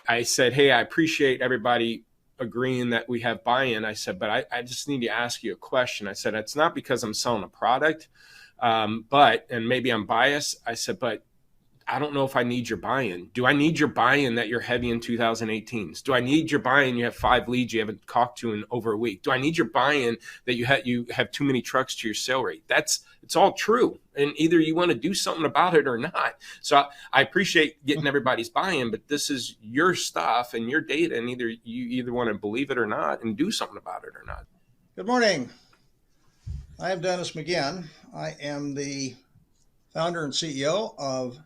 I said, hey, I appreciate everybody agreeing that we have buy-in. I said, but I just need to ask you a question. I said, it's not because I'm selling a product, and maybe I'm biased. I said, but I don't know if I need your buy-in. Do I need your buy-in that you're heavy in 2018s? Do I need your buy-in you have 5 leads you haven't talked to in over a week? Do I need your buy-in that you have too many trucks to your sale rate? It's all true. And either you want to do something about it or not. So I appreciate getting everybody's buy-in, but this is your stuff and your data, and you either want to believe it or not and do something about it or not. Good morning. I am Dennis McGinn. I am the founder and CEO of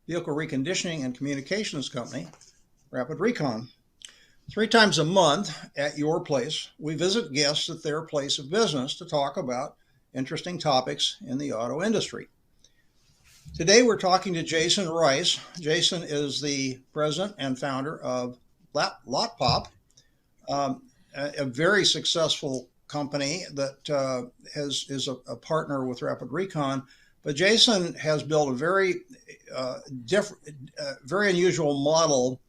vehicle reconditioning and communications company, Rapid Recon. 3 times a month at your place, we visit guests at their place of business to talk about interesting topics in the auto industry. Today, we're talking to Jasen Rice. Jasen is the president and founder of Lotpop, a very successful company that is a partner with Rapid Recon. But Jasen has built a very very unusual model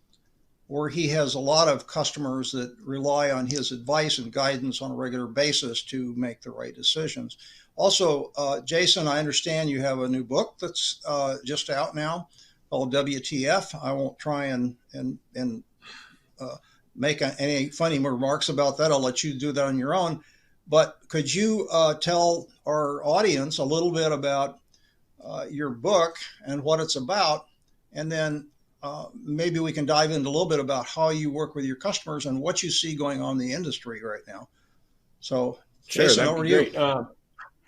where he has a lot of customers that rely on his advice and guidance on a regular basis to make the right decisions. Also, Jasen, I understand you have a new book that's just out now called WTF. I won't try and make any funny remarks about that. I'll let you do that on your own. But could you tell our audience a little bit about your book and what it's about, and then maybe we can dive into a little bit about how you work with your customers and what you see going on in the industry right now. So, sure, Jasen, over to you.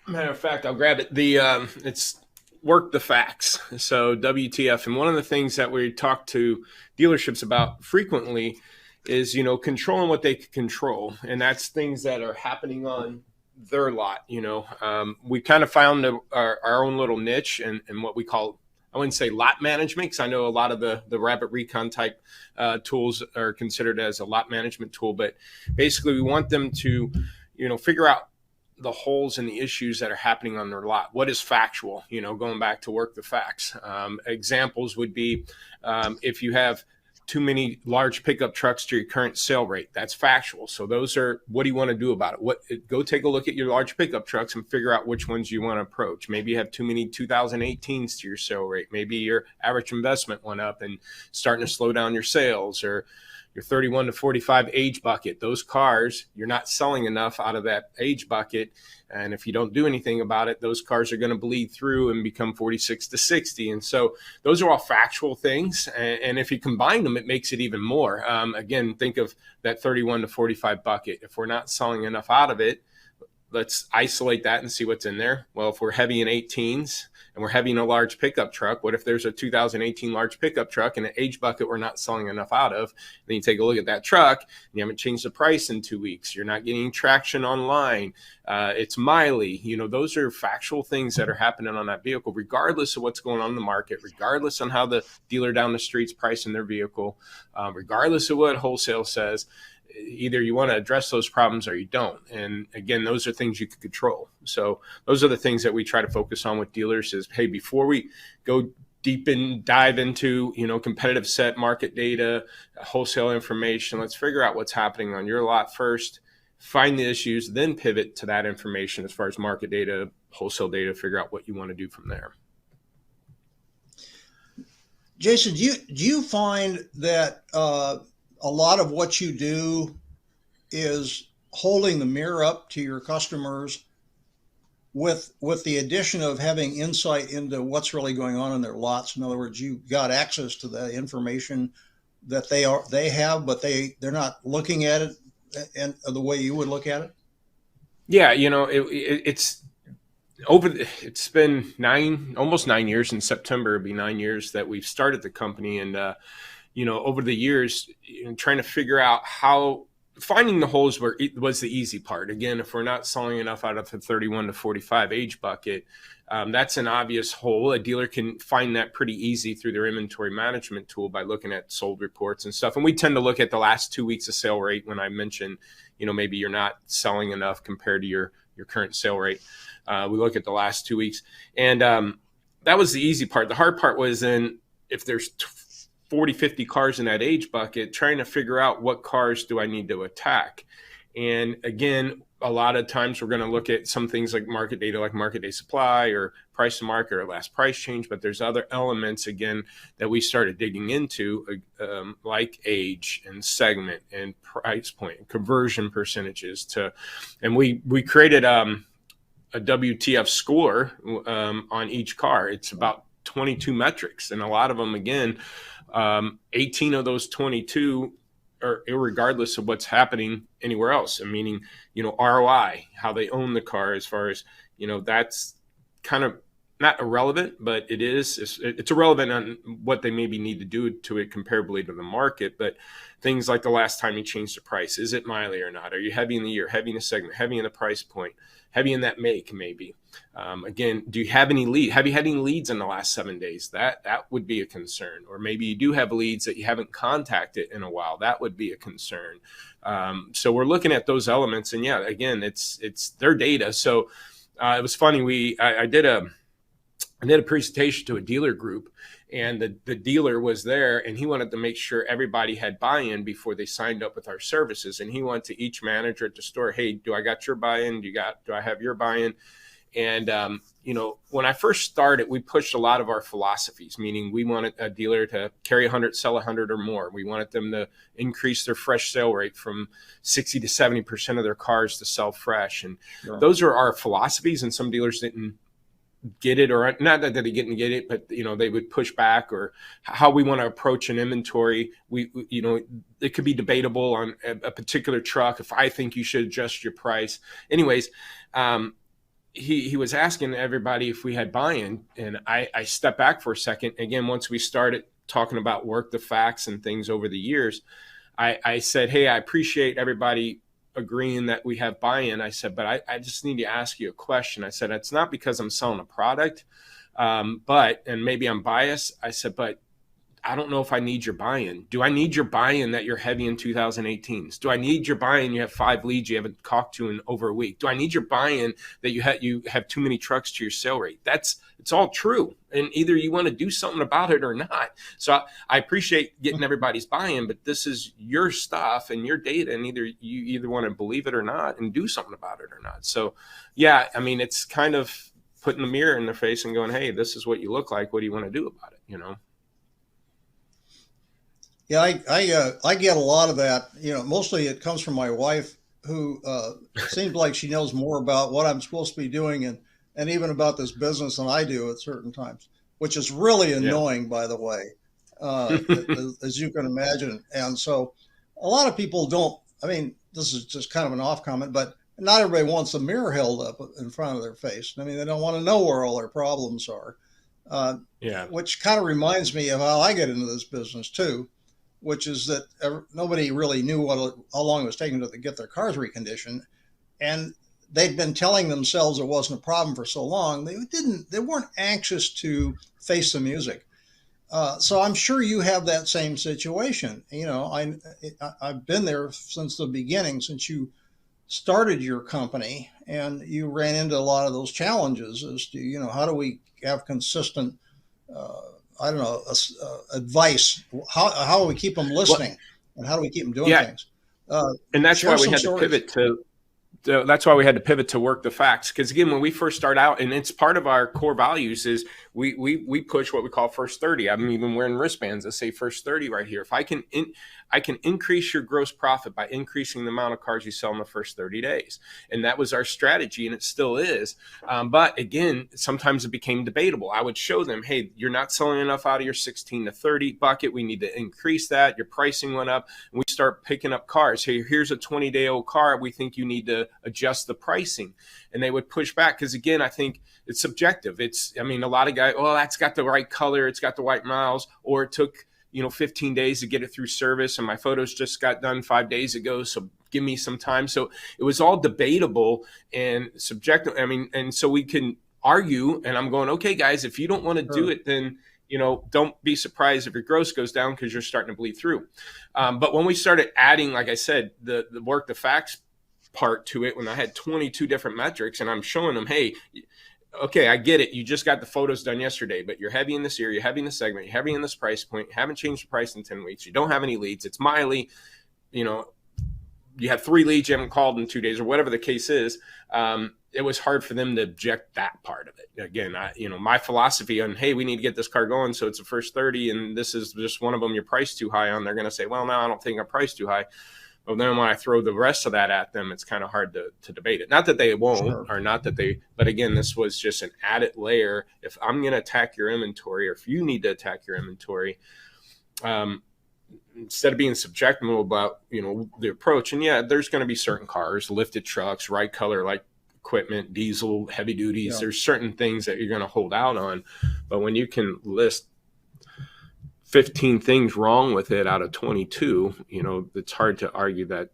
Matter of fact, I'll grab it. It's work the facts. So WTF, and one of the things that we talk to dealerships about frequently is, controlling what they can control, and that's things that are happening on their lot. We kind of found our own little niche and what we call, I wouldn't say lot management, because I know a lot of the Rapid Recon type tools are considered as a lot management tool, but basically we want them to, figure out the holes and the issues that are happening on their lot. What is factual? Going back to work the facts. Examples would be if you have too many large pickup trucks to your current sale rate. That's factual. So those are, what do you want to do about it? Go take a look at your large pickup trucks and figure out which ones you want to approach. Maybe you have too many 2018s to your sale rate. Maybe your average investment went up and starting to slow down your sales, or your 31 to 45 age bucket. Those cars, you're not selling enough out of that age bucket. And if you don't do anything about it, those cars are going to bleed through and become 46 to 60. And so those are all factual things. And if you combine them, it makes it even more. Again, think of that 31 to 45 bucket. If we're not selling enough out of it, let's isolate that and see what's in there. Well, if we're heavy in 18s and we're heavy in a large pickup truck, what if there's a 2018 large pickup truck and an age bucket we're not selling enough out of? Then you take a look at that truck and you haven't changed the price in 2 weeks. You're not getting traction online. It's miley. Those are factual things that are happening on that vehicle, regardless of what's going on in the market, regardless on how the dealer down the street's pricing their vehicle, regardless of what wholesale says. Either you want to address those problems or you don't. And again, those are things you can control. So those are the things that we try to focus on with dealers is, hey, before we go dive into, competitive set, market data, wholesale information, let's figure out what's happening on your lot first, find the issues, then pivot to that information as far as market data, wholesale data, figure out what you want to do from there. Jasen, do you find that a lot of what you do is holding the mirror up to your customers with the addition of having insight into what's really going on in their lots? In other words, you got access to the information that they have, but they're not looking at it and the way you would look at it? Yeah, it's been almost 9 years. In September, it'll be 9 years that we've started the company. And, over the years, trying to figure out how finding the holes was the easy part. Again, if we're not selling enough out of the 31 to 45 age bucket, that's an obvious hole. A dealer can find that pretty easy through their inventory management tool by looking at sold reports and stuff. And we tend to look at the last 2 weeks of sale rate when I mention, maybe you're not selling enough compared to your current sale rate. We look at the last 2 weeks. And that was the easy part. The hard part was then if there's 40, 50 cars in that age bucket, trying to figure out what cars do I need to attack. And again, a lot of times we're going to look at some things like market data, like market day supply or price to market or last price change. But there's other elements, again, that we started digging into, like age and segment and price point, conversion percentages and we created a WTF score on each car. It's about 22 metrics. And a lot of them, again, 18 of those 22 are irregardless of what's happening anywhere else. And meaning, ROI, how they own the car, as far as, that's kind of not irrelevant, but it's irrelevant on what they maybe need to do to it comparably to the market. But things like the last time you changed the price, is it mileage or not? Are you heavy in the year, heavy in the segment, heavy in the price point, heavy in that make, maybe? Again, do you have any lead? Have you had any leads in the last 7 days? That would be a concern. Or maybe you do have leads that you haven't contacted in a while. That would be a concern. So we're looking at those elements, and yeah, again, it's their data. So it was funny. I did a presentation to a dealer group, and the dealer was there, and he wanted to make sure everybody had buy-in before they signed up with our services. And he went to each manager at the store, hey, do I got your buy-in? Do I have your buy-in? And, when I first started, we pushed a lot of our philosophies, meaning we wanted a dealer to carry 100, sell 100 or more. We wanted them to increase their fresh sale rate from 60 to 70% of their cars to sell fresh. And those are our philosophies. And some dealers didn't get it, or not that they didn't get it, but they would push back, or how we want to approach an inventory. It could be debatable on a particular truck if I think you should adjust your price. Anyways, he was asking everybody if we had buy-in, and I stepped back for a second. Again, once we started talking about work the facts and things over the years, I said, hey, I appreciate everybody agreeing that we have buy-in. I said, but I just need to ask you a question. I said, it's not because I'm selling a product, and maybe I'm biased. I said, but I don't know if I need your buy-in. Do I need your buy-in that you're heavy in 2018s? Do I need your buy-in you have 5 leads you haven't talked to in over a week? Do I need your buy-in that you have too many trucks to your sale rate? It's all true. And either you want to do something about it or not. So I appreciate getting everybody's buy-in, but this is your stuff and your data, and you want to believe it or not and do something about it or not. So yeah, it's kind of putting the mirror in their face and going, hey, this is what you look like. What do you want to do about it? Yeah, I get a lot of that. Mostly it comes from my wife, who seems like she knows more about what I'm supposed to be doing and even about this business than I do at certain times, which is really annoying, by the way, as you can imagine. And so a lot of people don't, this is just kind of an off comment, but not everybody wants a mirror held up in front of their face. They don't want to know where all their problems are, which kind of reminds me of how I get into this business too, which is that nobody really knew how long it was taking to get their cars reconditioned. And they'd been telling themselves it wasn't a problem for so long. They weren't anxious to face the music. So I'm sure you have that same situation. I've been there since the beginning, since you started your company, and you ran into a lot of those challenges as to, how do we have consistent, advice? How do we keep them listening, and how do we keep them doing things? And that's why we had to pivot to. That's why we had to pivot to work the facts. Because again, when we first start out, and it's part of our core values, is we push what we call first 30. I'm even wearing wristbands that say first 30 right here. If I can increase your gross profit by increasing the amount of cars you sell in the first 30 days. And that was our strategy, and it still is. But again, sometimes it became debatable. I would show them, hey, you're not selling enough out of your 16 to 30 bucket. We need to increase that. Your pricing went up. And we start picking up cars. Hey, here's a 20-day-old car. We think you need to adjust the pricing. And they would push back because, again, I think it's subjective. A lot of guys, that's got the right color. It's got the right miles, or it took 15 days to get it through service, and my photos just got done 5 days ago, so give me some time. So it was all debatable and subjective. And so we can argue, and I'm going, okay, guys, if you don't want to do it, then don't be surprised if your gross goes down because you're starting to bleed through. But when we started adding, like I said, the work, the facts part to it, when I had 22 different metrics, and I'm showing them, hey, okay, I get it. You just got the photos done yesterday, but you're heavy in this year, you're heavy in this segment, you're heavy in this price point, you haven't changed the price in 10 weeks, you don't have any leads, it's Miley, you know, you have 3 leads you haven't called in 2 days or whatever the case is. It was hard for them to object that part of it. Again, my philosophy on, hey, we need to get this car going, so it's the first 30, and this is just one of them you're priced too high on. They're going to say, well, no, I don't think I'm priced too high. But then when I throw the rest of that at them, it's kind of hard to debate it. Not that they won't, sure, or not that they, but again, this was just an added layer. If I'm going to attack your inventory, or if you need to attack your inventory, instead of being subjective about, the approach, and yeah, there's going to be certain cars, lifted trucks, right color, like equipment, diesel, heavy duties. Yeah. There's certain things that you're going to hold out on, but when you can list 15 things wrong with it out of 22, it's hard to argue that.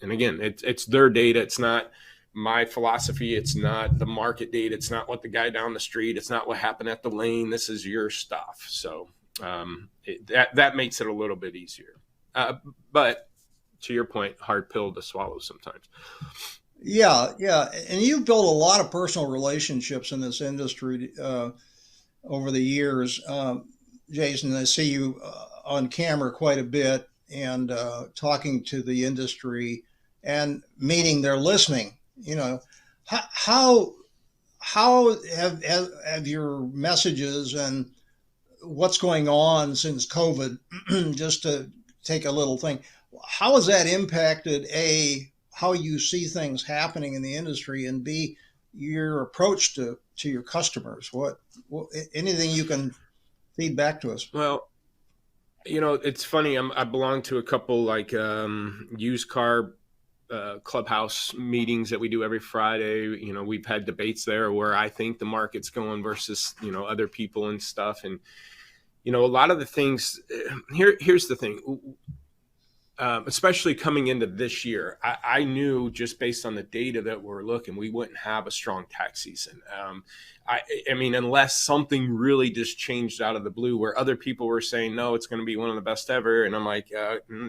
And again, it's their data. It's not my philosophy. It's not the market data. It's not what the guy down the street. It's not what happened at the lane. This is your stuff. So that makes it a little bit easier. But to your point, hard pill to swallow sometimes. Yeah. And you've built a lot of personal relationships in this industry over the years. Jason, I see you on camera quite a bit and talking to the industry, and meaning they're listening. How have your messages and what's going on since COVID, just to take a little thing, how has that impacted how you see things happening in the industry, and B, your approach to your customers? What anything you can feed back to us? Well, it's funny. I belong to a couple used car clubhouse meetings that we do every Friday. We've had debates there where I think the market's going versus, other people and stuff. And, a lot of the things here's the thing. Especially coming into this year, I knew just based on the data that we're looking, we wouldn't have a strong tax season. I mean, unless something really just changed out of the blue where other people were saying, no, it's going to be one of the best ever. And I'm like,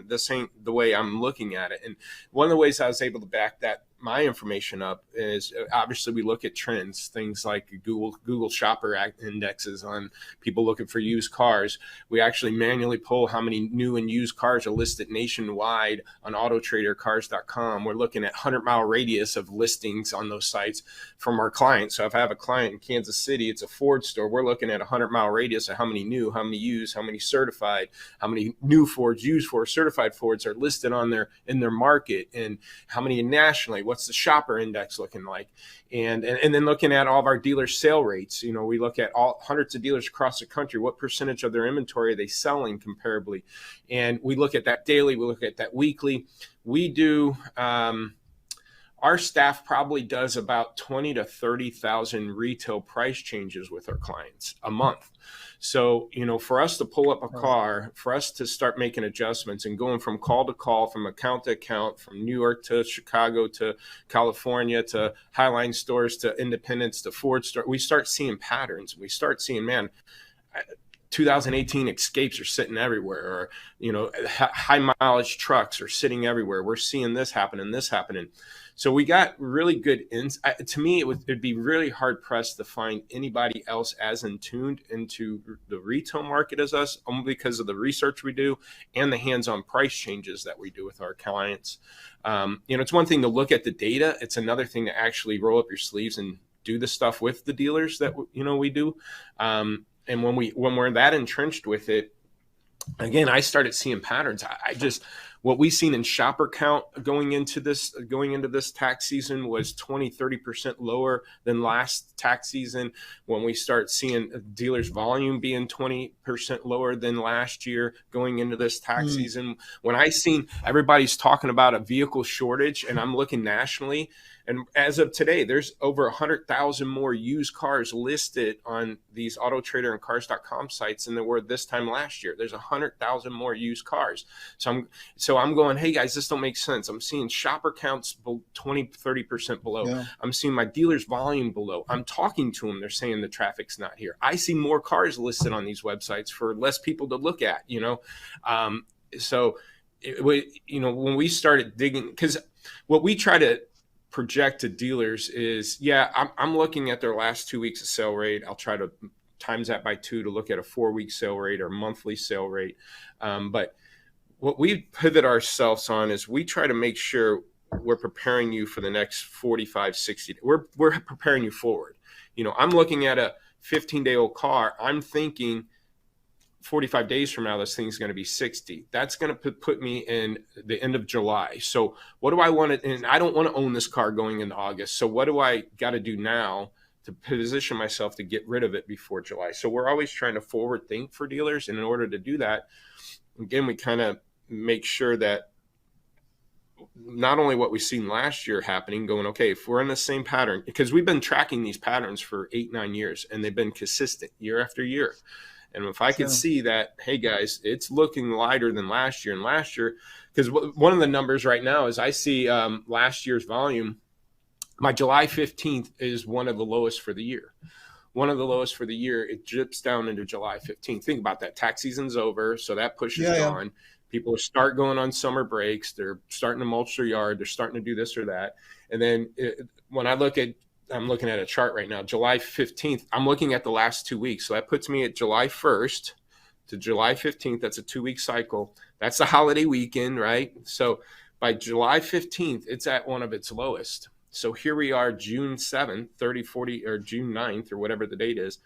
this ain't the way I'm looking at it. And one of the ways I was able to back my information up is obviously we look at trends, things like Google shopper indexes on people looking for used cars. We actually manually pull how many new and used cars are listed nationwide on autotradercars.com. We're looking at 100-mile radius of listings on those sites from our clients. So if I have a client in Kansas City, it's a Ford store, we're looking at 100-mile radius of how many new, how many used, how many certified, how many new Fords, used Fords, certified Fords are listed in their market, and how many nationally. What's the shopper index looking like? And then looking at all of our dealers' sale rates. We look at all hundreds of dealers across the country. What percentage of their inventory are they selling comparably? And we look at that daily. We look at that weekly. We do. Our staff probably does about 20 to 30,000 retail price changes with our clients a month. So, for us to pull up a car, for us to start making adjustments and going from call to call, from account to account, from New York to Chicago to California to Highline stores to independents to Ford store, we start seeing patterns. We start seeing, 2018 Escapes are sitting everywhere, or, high mileage trucks are sitting everywhere. We're seeing this happening. So we got really good to me, it'd be really hard pressed to find anybody else as in tuned into the retail market as us, only because of the research we do and the hands-on price changes that we do with our clients. It's one thing to look at the data. It's another thing to actually roll up your sleeves and do the stuff with the dealers that, we do. And when we're that entrenched with it, again, I started seeing patterns. What we seen in shopper count going into this tax season was 20-30% lower than last tax season. When we start seeing dealers volume being 20% lower than last year going into this tax season, when I seen everybody's talking about a vehicle shortage, and I'm looking nationally, and as of today, there's over 100,000 more used cars listed on these AutoTrader and Cars.com sites than there were this time last year. There's 100,000 more used cars. So I'm going, hey guys, this don't make sense. I'm seeing shopper counts 20-30% below. Yeah. I'm seeing my dealer's volume below. I'm talking to them. They're saying the traffic's not here. I see more cars listed on these websites for less people to look at, So when we started digging, because what we try to project to dealers is, yeah, I'm looking at their last 2 weeks of sale rate. I'll try to times that by 2 to look at a 4-week sale rate or monthly sale rate. But what we pivot ourselves on is we try to make sure we're preparing you for the next 45, 60. We're preparing you forward. I'm looking at a 15-day-old car. I'm thinking 45 days from now, this thing's going to be 60. That's going to put me in the end of July. So what do I want to, and I don't want to own this car going into August. So what do I got to do now to position myself to get rid of it before July? So we're always trying to forward think for dealers. And in order to do that, again, we kind of make sure that not only what we've seen last year happening, going, okay, if we're in the same pattern, because we've been tracking these patterns for 8-9 years and they've been consistent year after year. And if I could see that, hey guys, it's looking lighter than last year, and last year, because one of the numbers right now is I see last year's volume, my July 15th is one of the lowest for the year. One of the lowest for the year. It drips down into July 15th. Think about that. Tax season's over, so that push is gone. People start going on summer breaks. They're starting to mulch their yard. They're starting to do this or that. And then when I'm looking at a chart right now, July 15th, I'm looking at the last 2 weeks. So that puts me at July 1st to July 15th. That's a 2-week cycle. That's the holiday weekend, right? So by July 15th, it's at one of its lowest. So here we are, June 7th, 30, 40, or June 9th, or whatever the date is.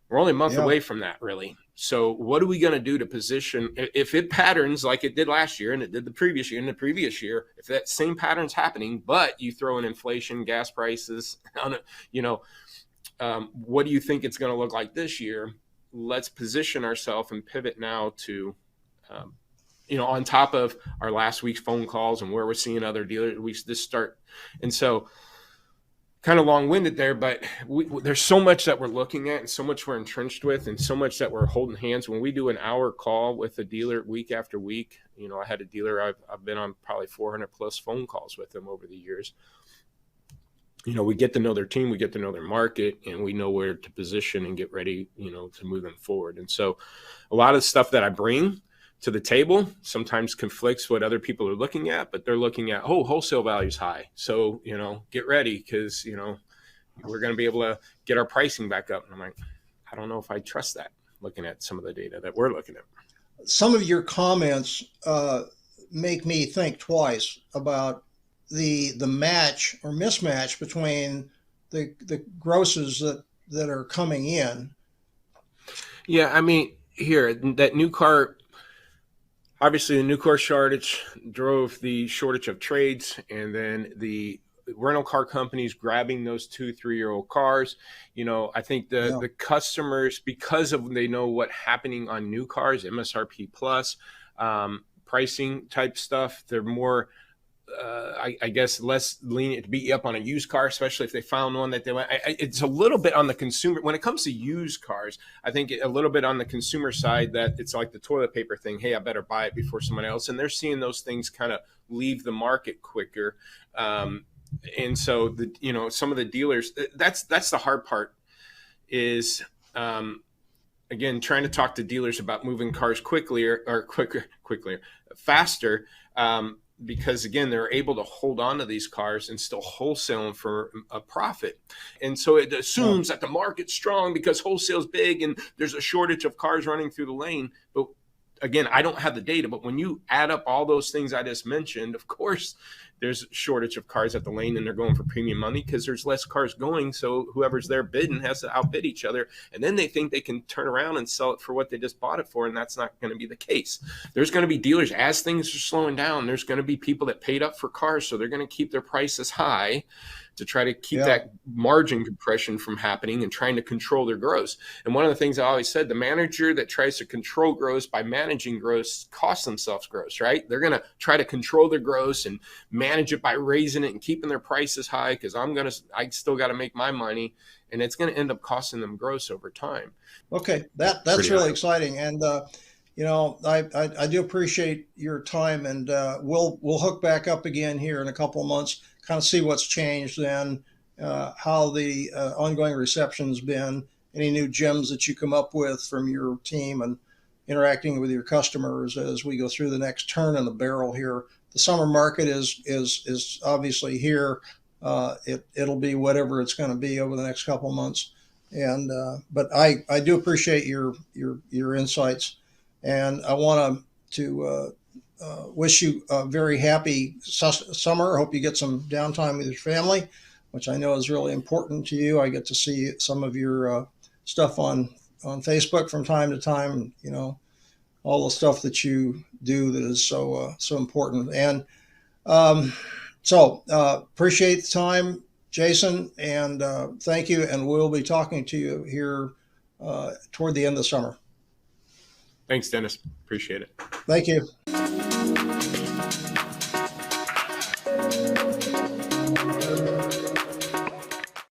We're only a month away from that, really. So what are we going to do to position, if it patterns like it did last year and it did the previous year and the previous year, if that same pattern's happening, but you throw in inflation, gas prices, what do you think it's going to look like this year? Let's position ourselves and pivot now to, on top of our last week's phone calls and where we're seeing other dealers, we just start. And so kind of long-winded there, but there's so much that we're looking at and so much we're entrenched with and so much that we're holding hands. When we do an hour call with a dealer week after week, I had a dealer, I've been on probably 400 plus phone calls with them over the years. We get to know their team, we get to know their market, and we know where to position and get ready, to move them forward. And so a lot of the stuff that I bring to the table sometimes conflicts what other people are looking at, but they're looking at, wholesale value's high. So, get ready because, we're going to be able to get our pricing back up. And I'm like, I don't know if I trust that, looking at some of the data that we're looking at. Some of your comments make me think twice about the match or mismatch between the grosses that are coming in. Yeah, I mean, here, that new car, obviously the new car shortage drove the shortage of trades, and then the rental car companies grabbing those 2-3-year-old cars. I think the customers, because of they know what happening on new cars, MSRP plus, pricing type stuff, they're more I guess less lenient to beat you up on a used car, especially if they found one that they want. It's a little bit on the consumer when it comes to used cars. I think a little bit on the consumer side that it's like the toilet paper thing. Hey, I better buy it before someone else. And they're seeing those things kind of leave the market quicker. And so some of the dealers, that's the hard part is, again, trying to talk to dealers about moving cars quickly, faster. Because again, they're able to hold on to these cars and still wholesale them for a profit. And so it assumes that the market's strong because wholesale's big and there's a shortage of cars running through the lane. But again, I don't have the data, but when you add up all those things I just mentioned, of course, there's a shortage of cars at the lane and they're going for premium money because there's less cars going. So whoever's there bidding has to outbid each other. And then they think they can turn around and sell it for what they just bought it for. And that's not going to be the case. There's going to be dealers as things are slowing down. There's going to be people that paid up for cars. So they're going to keep their prices high to try to keep that margin compression from happening and trying to control their gross. And one of the things I always said, the manager that tries to control gross by managing gross costs themselves gross, right? They're going to try to control their gross and manage it by raising it and keeping their prices high because I still got to make my money. And it's going to end up costing them gross over time. Okay, that's really exciting. And, I do appreciate your time, and we'll hook back up again here in a couple of months, kind of see what's changed then, how the ongoing reception's been, any new gems that you come up with from your team and interacting with your customers as we go through the next turn in the barrel here. The summer market is obviously here. it'll be whatever it's going to be over the next couple of months. And but I do appreciate your insights, and I want to wish you a very happy summer. I hope you get some downtime with your family, which I know is really important to you. I get to see some of your stuff on Facebook from time to time. You know, all the stuff that you do that is so important. And um, appreciate the time, Jasen, and thank you. And we'll be talking to you here toward the end of the summer. Thanks, Dennis. Appreciate it. Thank you.